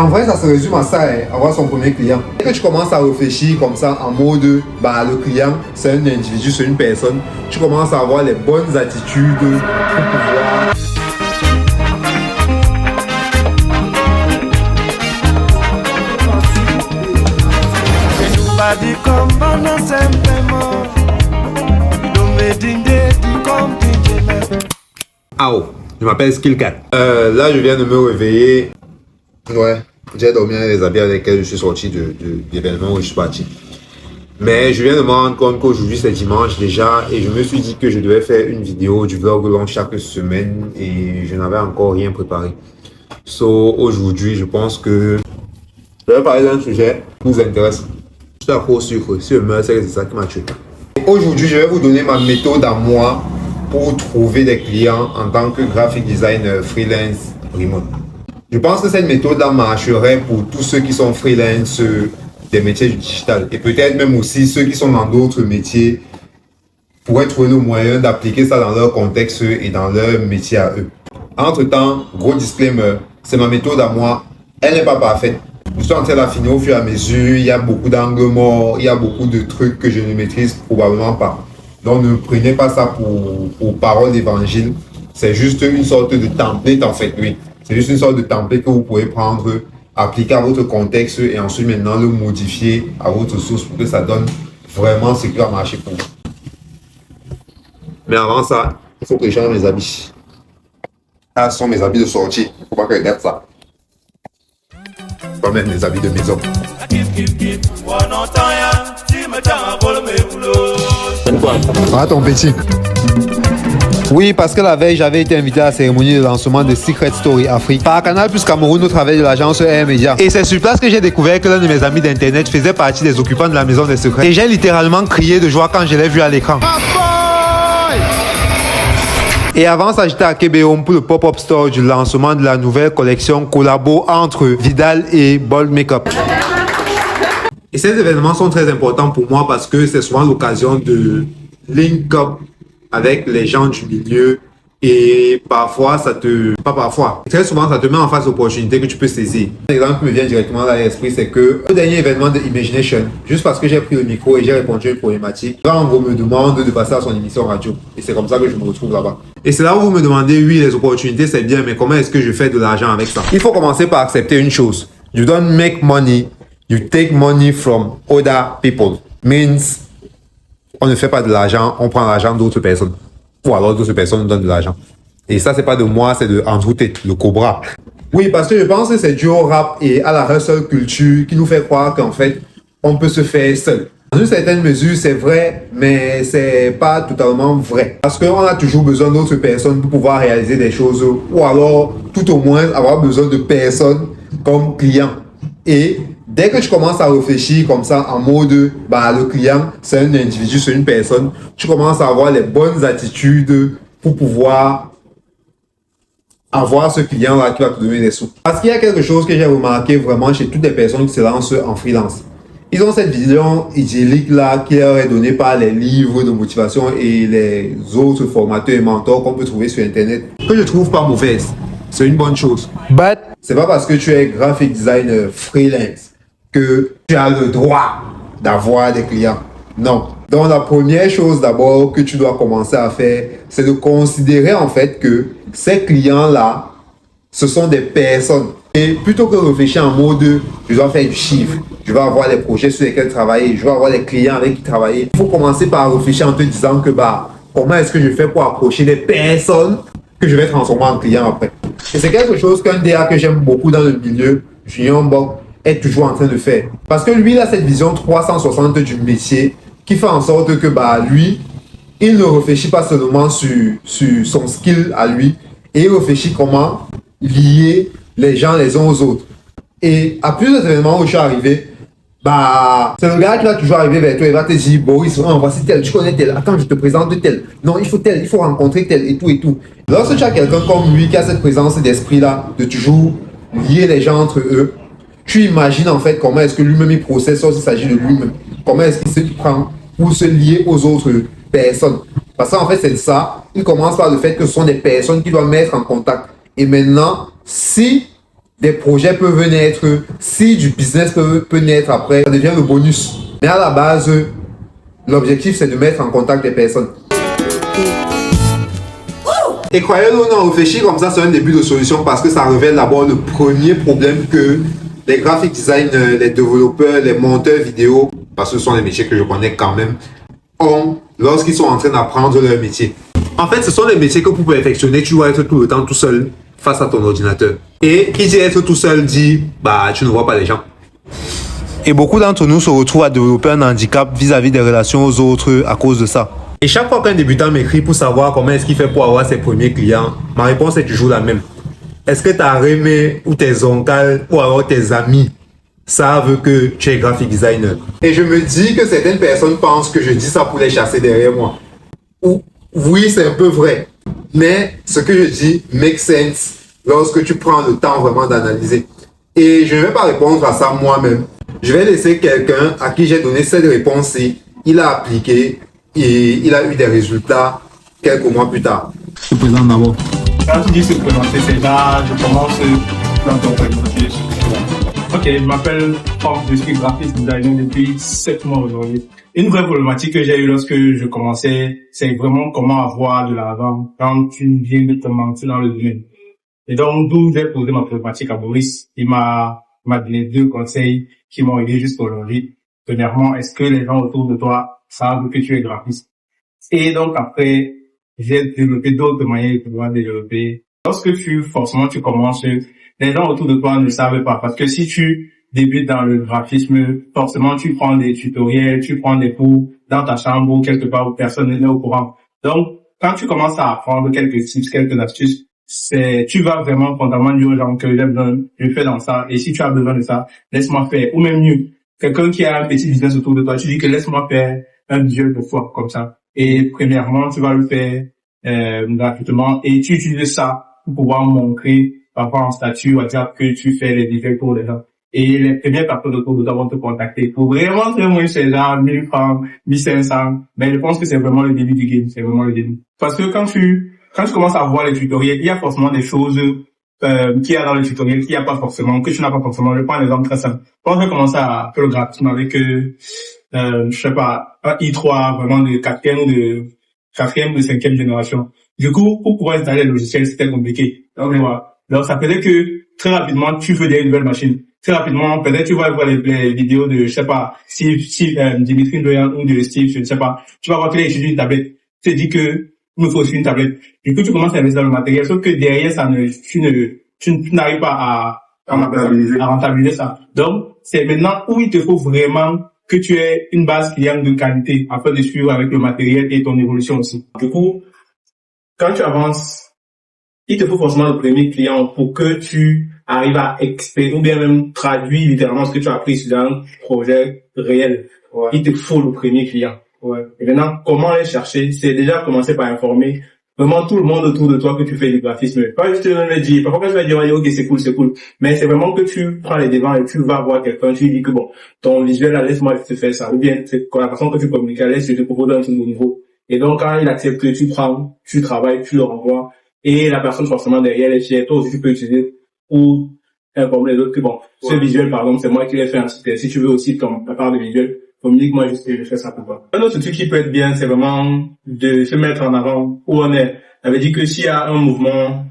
En vrai, ça se résume à ça, hein, avoir son premier client. Dès que tu commences à réfléchir comme ça, en mode, bah, le client, c'est un individu, c'est une personne, tu commences à avoir les bonnes attitudes pour pouvoir... Ah oh, je m'appelle Skillcat. Là, je viens de me réveiller. Ouais, j'ai dormi dans les habits avec lesquels je suis sorti de l'événement où je suis parti. Mais je viens de me rendre compte qu'aujourd'hui c'est dimanche déjà et je me suis dit que je devais faire une vidéo du vlog long chaque semaine et je n'avais encore rien préparé. So, aujourd'hui, je pense que je vais parler d'un sujet qui nous intéresse. Je suis accro au sucre. Si je meurs, c'est ça qui m'a tué. Aujourd'hui, je vais vous donner ma méthode à moi pour trouver des clients en tant que graphic designer freelance remote. Je pense que cette méthode-là marcherait pour tous ceux qui sont freelance des métiers du digital et peut-être même aussi ceux qui sont dans d'autres métiers pourraient trouver le moyen d'appliquer ça dans leur contexte et dans leur métier à eux. Entre-temps, gros disclaimer, c'est ma méthode à moi, elle n'est pas parfaite. Je suis en train d'affiner au fur et à mesure, il y a beaucoup d'angles morts, il y a beaucoup de trucs que je ne maîtrise probablement pas. Donc ne prenez pas ça pour parole d'évangile, c'est juste une sorte de template en fait, oui. C'est juste une sorte de template que vous pouvez prendre, appliquer à votre contexte et ensuite maintenant le modifier à votre source pour que ça donne vraiment ce qui va marcher pour vous. Mais avant ça, il faut que je change mes habits. Ça, ce sont mes habits de sortie. Il ne faut pas que je garde ça. Je vais mettre mes habits de maison. Ah, ton petit. Oui, parce que la veille, j'avais été invité à la cérémonie de lancement de Secret Story Afrique par Canal Plus Cameroun au travers de l'agence Air Media. Et c'est sur place que j'ai découvert que l'un de mes amis d'internet faisait partie des occupants de la maison des secrets. Et j'ai littéralement crié de joie quand je l'ai vu à l'écran. Et avant ça, j'étais à Québec pour le pop-up store du lancement de la nouvelle collection collabo entre Vidal et Bold Makeup. Et ces événements sont très importants pour moi parce que c'est souvent l'occasion de link up avec les gens du milieu et parfois très souvent ça te met en face d'opportunités que tu peux saisir. Un exemple qui me vient directement à l'esprit, c'est que au dernier événement de Imagination, juste parce que j'ai pris le micro et j'ai répondu à une problématique, là on me demande de passer à son émission radio et c'est comme ça que je me retrouve là-bas. Et c'est là où vous me demandez, oui les opportunités c'est bien, mais comment est-ce que je fais de l'argent avec ça? Il faut commencer par accepter une chose. You don't make money, you take money from other people. Means on ne fait pas de l'argent, on prend l'argent d'autres personnes. Ou alors d'autres personnes nous donnent de l'argent. Et ça, c'est pas de moi, c'est de Andrew Tate, le Cobra. Oui, parce que je pense que c'est dû au rap et à la hustle culture qui nous fait croire qu'en fait, on peut se faire seul. Dans une certaine mesure, c'est vrai, mais c'est pas totalement vrai. Parce qu'on a toujours besoin d'autres personnes pour pouvoir réaliser des choses. Ou alors, tout au moins, avoir besoin de personnes comme clients. Et dès que tu commences à réfléchir comme ça en mode, bah, le client, c'est un individu, c'est une personne, tu commences à avoir les bonnes attitudes pour pouvoir avoir ce client-là qui va te donner des sous. Parce qu'il y a quelque chose que j'ai remarqué vraiment chez toutes les personnes qui se lancent en freelance. Ils ont cette vision idyllique-là qui leur est donnée par les livres de motivation et les autres formateurs et mentors qu'on peut trouver sur Internet, que je trouve pas mauvaise. C'est une bonne chose. But c'est pas parce que tu es graphic designer freelance que tu as le droit d'avoir des clients. Non. Donc la première chose d'abord que tu dois commencer à faire, c'est de considérer en fait que ces clients-là, ce sont des personnes. Et plutôt que de réfléchir en mode, je dois faire du chiffre, je vais avoir des projets sur lesquels travailler, je vais avoir des clients avec qui travailler. Il faut commencer par réfléchir en te disant que bah, comment est-ce que je fais pour approcher des personnes que je vais transformer en clients après. Et c'est quelque chose qu'un DA que j'aime beaucoup dans le milieu, Julien Bock, est toujours en train de faire. Parce que lui, il a cette vision 360 du métier qui fait en sorte que bah, lui, il ne réfléchit pas seulement sur son skill à lui, et il réfléchit comment lier les gens les uns aux autres. Et à plusieurs événements où je suis arrivé, bah, c'est le gars qui va toujours arriver vers toi et va te dire, Boris, voici tel, tu connais tel, attends, je te présente tel. Non, il faut tel, il faut rencontrer tel et tout et tout. Lorsque tu as quelqu'un comme lui qui a cette présence d'esprit-là, de toujours lier les gens entre eux, tu imagines en fait comment est-ce que lui-même il processe s'il s'agit de lui-même. Comment est-ce qu'il se prend pour se lier aux autres personnes. Parce qu'en fait, c'est ça. Il commence par le fait que ce sont des personnes qui doivent mettre en contact. Et maintenant, si des projets peuvent naître, si du business peut naître après, ça devient le bonus. Mais à la base, l'objectif c'est de mettre en contact les personnes. Et croyez-le ou non, réfléchir comme ça, c'est un début de solution parce que ça révèle d'abord le premier problème que les graphic designers, les développeurs, les monteurs vidéo, parce que ce sont des métiers que je connais quand même, ont lorsqu'ils sont en train d'apprendre leur métier. En fait, ce sont des métiers que pour perfectionner, tu dois être tout le temps tout seul face à ton ordinateur. Et qui dit être tout seul dit, bah, tu ne vois pas les gens. Et beaucoup d'entre nous se retrouvent à développer un handicap vis-à-vis des relations aux autres à cause de ça. Et chaque fois qu'un débutant m'écrit pour savoir comment est-ce qu'il fait pour avoir ses premiers clients, ma réponse est toujours la même. Est-ce que ta remée ou tes oncles ou alors tes amis savent que tu es graphic designer? Et je me dis que certaines personnes pensent que je dis ça pour les chasser derrière moi. Ou, oui, c'est un peu vrai. Mais ce que je dis make sense lorsque tu prends le temps vraiment d'analyser. Et je ne vais pas répondre à ça moi-même. Je vais laisser quelqu'un à qui j'ai donné cette réponse-ci. Il a appliqué et il a eu des résultats quelques mois plus tard. Je te présente d'abord. Quand tu dis se présenter, c'est là, je commence dans ton présentation. Ok, je m'appelle Franck, je suis graphiste designer depuis 7 mois aujourd'hui. Une vraie problématique que j'ai eue lorsque je commençais, c'est vraiment comment avoir de l'argent quand tu viens de te lancer dans le domaine. Et donc, d'où j'ai posé ma problématique à Boris. Il m'a donné 2 conseils qui m'ont aidé jusqu'aujourd'hui. Premièrement, est-ce que les gens autour de toi savent que tu es graphiste? Et donc après, j'ai développé d'autres moyens de pouvoir développer. Lorsque forcément tu commences, les gens autour de toi ne savent pas. Parce que si tu débutes dans le graphisme, forcément tu prends des tutoriels, tu prends des cours dans ta chambre ou quelque part où personne n'est au courant. Donc, quand tu commences à apprendre quelques tips, quelques astuces, tu vas vraiment fondamentalement dire aux gens que j'ai besoin, je fais dans ça. Et si tu as besoin de ça, laisse-moi faire. Ou même mieux, quelqu'un qui a un petit business autour de toi, tu dis que laisse-moi faire un visuel de fois comme ça. Et premièrement, tu vas le faire gratuitement et tu utilises ça pour pouvoir montrer parfois en statut WhatsApp que tu fais les visuels pour les gens. Et les premières personnes autour de toi vont te contacter pour vraiment très moins cher, genre 1000 francs, 1500. Mais je pense que c'est vraiment le début du game, c'est vraiment le début. Parce que quand tu commences à voir les tutoriels, il y a forcément des choses qu'il y a dans le tutoriel qu'il y a pas forcément, que tu n'as pas forcément. Je prends un exemple très simple. Quand j'ai commencé à faire le graphisme avec je sais pas, un i3 vraiment de quatrième ou de cinquième génération. Du coup, pour pouvoir installer le logiciel, c'était compliqué. Donc, voilà. Donc, ça faisait que très rapidement, tu veux des nouvelles machines. Très rapidement, peut-être tu vas voir les vidéos de, je sais pas, Dimitri Doyan ou de Steve, je ne sais pas. Tu vas voir qu'il a utilisé une tablette. Tu te dis que il me faut aussi une tablette. Du coup, tu commences à investir dans le matériel, sauf que derrière, tu n'arrives pas à rentabiliser ça. Donc, c'est maintenant où il te faut vraiment que tu aies une base client de qualité afin de suivre avec le matériel et ton évolution aussi. Du coup, quand tu avances, il te faut forcément le premier client pour que tu arrives à exprimer ou bien même traduire littéralement ce que tu as appris sur un projet réel. Ouais. Il te faut le premier client. Ouais. Et maintenant, comment aller chercher? C'est déjà commencer par informer vraiment tout le monde autour de toi que tu fais du graphisme. Pas juste le dire. Parfois, quand tu vas dire, ok, c'est cool. Mais c'est vraiment que tu prends les devants et tu vas voir quelqu'un, tu lui dis que bon, ton visuel, là, laisse-moi te faire ça. Ou bien, c'est la façon que tu communiques, laisse, je te propose un nouveau niveau. Et donc, quand il accepte que tu prends, tu travailles, tu le renvoies, et la personne, forcément, derrière, elle est fière, toi aussi, tu peux utiliser pour informer les autres que bon, ce visuel, par exemple, c'est moi qui l'ai fait, si tu veux aussi ta part de visuel, communique-moi juste et je fais ça pour toi. Un autre truc qui peut être bien, c'est vraiment de se mettre en avant où on est. Ça veut dire que s'il y a un mouvement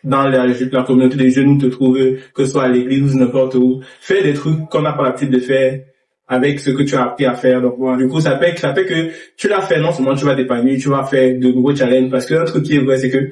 dans la communauté des jeunes où te trouves, que ce soit à l'église ou n'importe où, fais des trucs qu'on n'a pas l'habitude de faire avec ce que tu as appris à faire. Donc, voilà. Du coup, ça fait que tu l'as fait, non seulement tu vas t'épanouir, tu vas faire de nouveaux challenges, parce que un truc qui est vrai, c'est que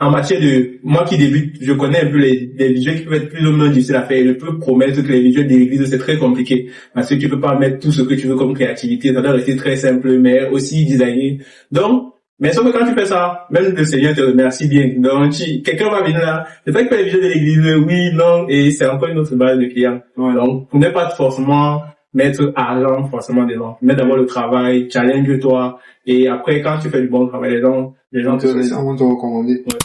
en matière de, moi qui débute, je connais un peu les visuels qui peuvent être plus ou moins difficiles à faire. Je peux promettre que les visuels de l'église, c'est très compliqué. Parce que tu peux pas mettre tout ce que tu veux comme créativité. Ça doit rester très simple, mais aussi designé. Donc, mais sauf que quand tu fais ça, même le Seigneur te remercie bien. Donc, quelqu'un va venir là. C'est pas que les visuels de l'église, oui, non, et c'est encore une autre base de clients. Ouais. Donc, pour ne pas forcément mettre argent forcément dedans. Mets d'abord le travail, challenge-toi, et après, quand tu fais du bon travail, les gens te recommander. Ouais.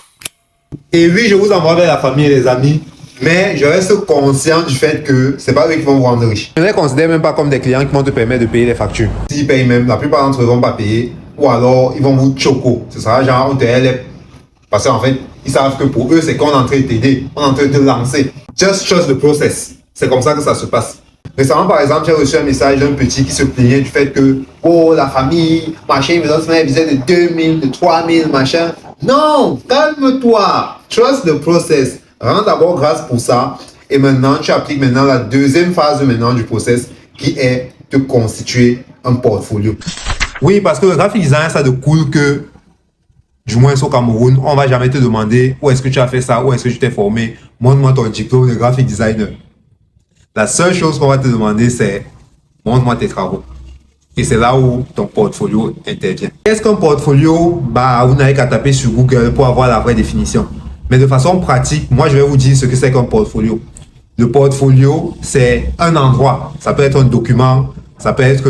Et oui, je vous envoie vers la famille et les amis, mais je reste conscient du fait que c'est pas eux qui vont vous rendre riche. Je ne les considère même pas comme des clients qui vont te permettre de payer les factures. S'ils payent même, la plupart d'entre eux vont pas payer, ou alors ils vont vous choco. Ce sera genre on te LF. Parce qu'en fait, Ils savent que pour eux, c'est qu'on est en train de t'aider, on est en train de te lancer. Just trust the process. C'est comme ça que ça se passe. Récemment, par exemple, j'ai reçu un message d'un petit qui se plaignait du fait que, oh, la famille, machin, il me donne un visa de 2000, de 3000, machin. Non, calme-toi. Trust the process. Rends d'abord grâce pour ça. Et maintenant, tu appliques maintenant la deuxième phase maintenant du process qui est de constituer un portfolio. Oui, parce que le graphic design, ça de cool que, du moins au Cameroun, on va jamais te demander où est-ce que tu as fait ça, où est-ce que tu t'es formé. Montre-moi ton diplôme de graphic designer. La seule chose qu'on va te demander, c'est montre-moi tes travaux. Et c'est là où ton portfolio intervient. Qu'est-ce qu'un portfolio? Bah, vous n'avez qu'à taper sur Google pour avoir la vraie définition. Mais de façon pratique, moi, je vais vous dire ce que c'est qu'un portfolio. Le portfolio, c'est un endroit. Ça peut être un document, ça peut être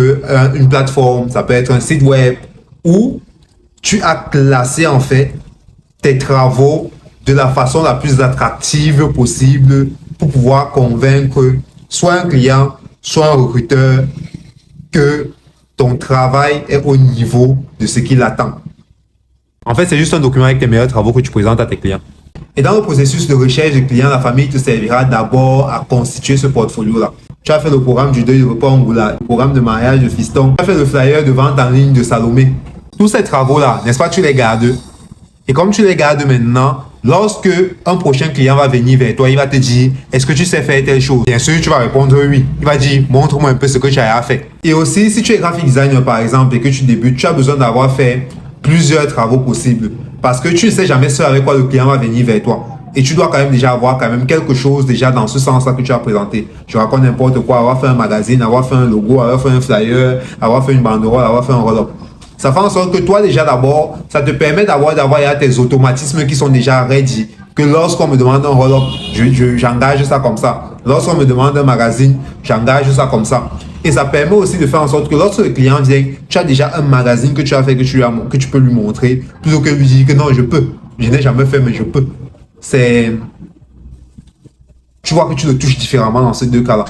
une plateforme, ça peut être un site web où tu as classé en fait tes travaux de la façon la plus attractive possible pour pouvoir convaincre soit un client, soit un recruteur que ton travail est au niveau de ce qu'il attend. En fait, c'est juste un document avec tes meilleurs travaux que tu présentes à tes clients. Et dans le processus de recherche de clients, la famille te servira d'abord à constituer ce portfolio-là. Tu as fait le programme du deuil de repas Angoula, le programme de mariage de fiston, tu as fait le flyer de vente en ligne de Salomé. Tous ces travaux-là, n'est-ce pas, tu les gardes. Et comme tu les gardes maintenant, lorsque un prochain client va venir vers toi, il va te dire, est-ce que tu sais faire telle chose? Bien sûr, tu vas répondre oui. Il va dire, montre-moi un peu ce que tu as fait. Et aussi, si tu es graphic designer par exemple et que tu débutes, tu as besoin d'avoir fait plusieurs travaux possibles. Parce que tu ne sais jamais ce avec quoi le client va venir vers toi. Et tu dois quand même déjà avoir quand même quelque chose déjà dans ce sens-là que tu as présenté. Je raconte n'importe quoi, avoir fait un magazine, avoir fait un logo, avoir fait un flyer, avoir fait une banderole, avoir fait un roll-up. Ça fait en sorte que toi déjà d'abord, ça te permet d'avoir tes automatismes qui sont déjà ready. Que lorsqu'on me demande un roll-up, j'engage ça comme ça. Lorsqu'on me demande un magazine, j'engage ça comme ça. Et ça permet aussi de faire en sorte que lorsque le client vient, tu as déjà un magazine que tu as fait, que tu peux lui montrer, plutôt que lui dire que non, je peux. Je n'ai jamais fait, mais je peux. Tu vois que tu le touches différemment dans ces deux cas-là.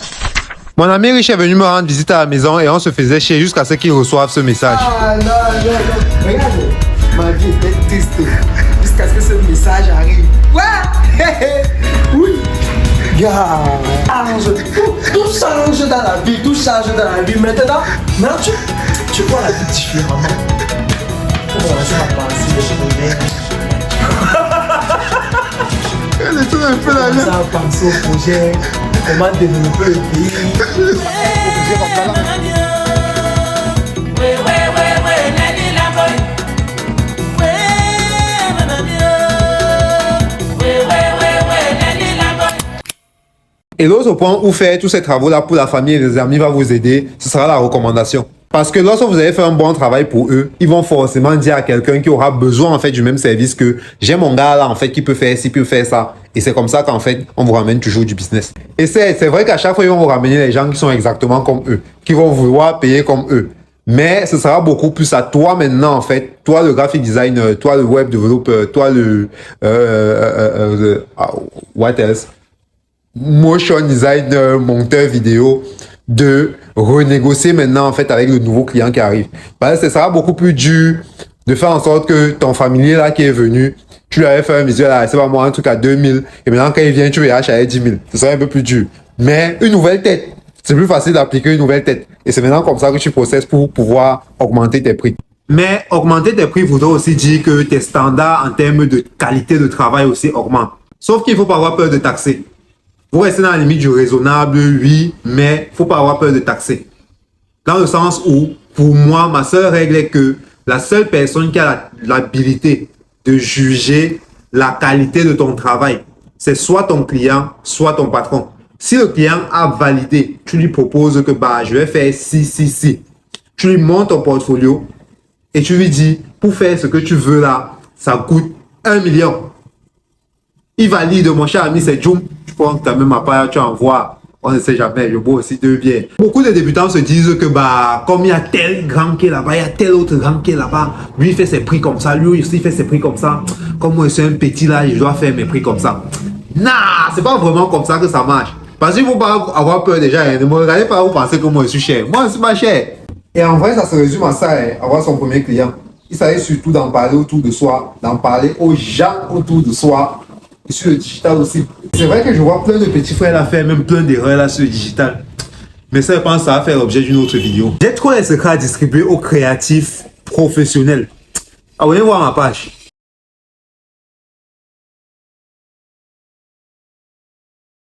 Mon ami riche est venu me rendre visite à la maison et on se faisait chier jusqu'à ce qu'il reçoive ce message. Ah non, regarde, ma vie était triste jusqu'à ce que ce message arrive. Ouais, oui, gars, tout change dans la vie, tout change dans la vie. Maintenant, tu vois la vie différemment. Comment on va penser, Elle est tout un peu là. ça va penser au projet, comment développer le pays. Et l'autre point où faire tous ces travaux-là pour la famille et les amis va vous aider, ce sera la recommandation. Parce que lorsque vous avez fait un bon travail pour eux, ils vont forcément dire à quelqu'un qui aura besoin en fait du même service que j'ai mon gars là en fait qui peut faire ci, peut faire ça. Et c'est comme ça qu'en fait, on vous ramène toujours du business. Et c'est vrai qu'à chaque fois, ils vont vous ramener les gens qui sont exactement comme eux, qui vont vouloir payer comme eux. Mais ce sera beaucoup plus à toi maintenant en fait, toi le graphic designer, toi le web developer, toi le what else? Motion designer, monteur vidéo, de renégocier maintenant en fait avec le nouveau client qui arrive. Parce que ce sera beaucoup plus dur de faire en sorte que ton familier là qui est venu, tu lui avais fait un visuel à, c'est pas moi, un truc à 2000 et maintenant quand il vient, tu lui as acheté 10 000. Ce serait un peu plus dur. Mais une nouvelle tête, c'est plus facile d'appliquer une nouvelle tête. Et c'est maintenant comme ça que tu processes pour pouvoir augmenter tes prix. Mais augmenter tes prix voudrait aussi dire que tes standards en termes de qualité de travail aussi augmentent. Sauf qu'il ne faut pas avoir peur de taxer. Vous restez dans la limite du raisonnable, oui, mais faut pas avoir peur de taxer. Dans le sens où, pour moi, ma seule règle est que la seule personne qui a l'habilité de juger la qualité de ton travail, c'est soit ton client, soit ton patron. Si le client a validé, tu lui proposes que bah, je vais faire si. Tu lui montres ton portfolio et tu lui dis, pour faire ce que tu veux là, ça coûte 1 million. Il valide, mon cher ami, c'est Joum. Tu prends ta même appareil, tu envoies. On ne sait jamais, je bois aussi 2 bières. Beaucoup de débutants se disent que, bah, comme il y a tel grand qui est là-bas, il y a tel autre grand qui est là-bas, lui il fait ses prix comme ça, lui aussi il fait ses prix comme ça. Comme moi je suis un petit là, je dois faire mes prix comme ça. Nah, c'est pas vraiment comme ça que ça marche. Parce qu'il ne faut pas avoir peur déjà. Ne me regardez pas, vous pensez que moi je suis cher. Moi, je suis pas cher. Et en vrai, ça se résume à ça, avoir son premier client. Il s'agit surtout d'en parler autour de soi, d'en parler aux gens autour de soi. Et sur le digital aussi. C'est vrai que je vois plein de petits frères là faire même plein d'erreurs là sur le digital. Mais ça, je pense que ça va faire l'objet d'une autre vidéo. J'ai trop les secrets à distribuer aux créatifs professionnels. Abonnez-vous à ma page.